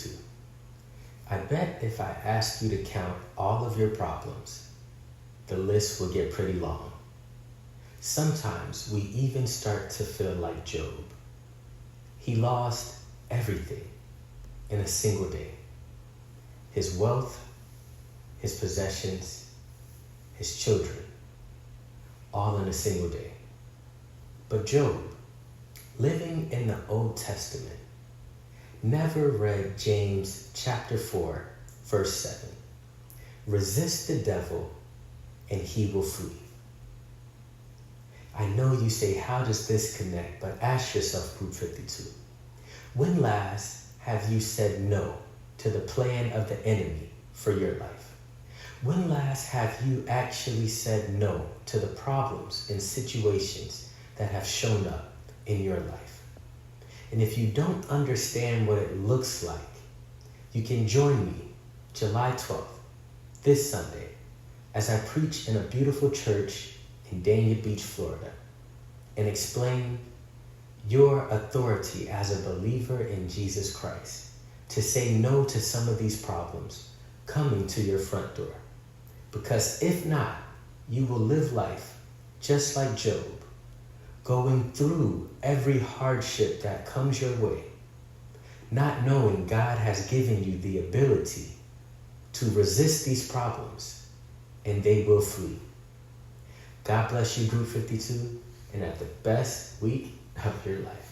52. I bet if I asked you to count all of your problems, the list will get pretty long. Sometimes we even start to feel like Job. He lost everything in a single day. His wealth, his possessions, his children, all in a single day. But Job, living in the Old Testament, never read James chapter 4, verse 7. Resist the devil and he will flee. I know you say, how does this connect? But ask yourself, Group 52, when last have you said no to the plan of the enemy for your life? When last have you actually said no to the problems and situations that have shown up in your life? And if you don't understand what it looks like, you can join me July 12th, this Sunday, as I preach in a beautiful church in Dania Beach, Florida, and explain your authority as a believer in Jesus Christ to say no to some of these problems coming to your front door. Because if not, you will live life just like Job, going through every hardship that comes your way, not knowing God has given you the ability to resist these problems, and they will flee. God bless you, Group 52, and have the best week of your life.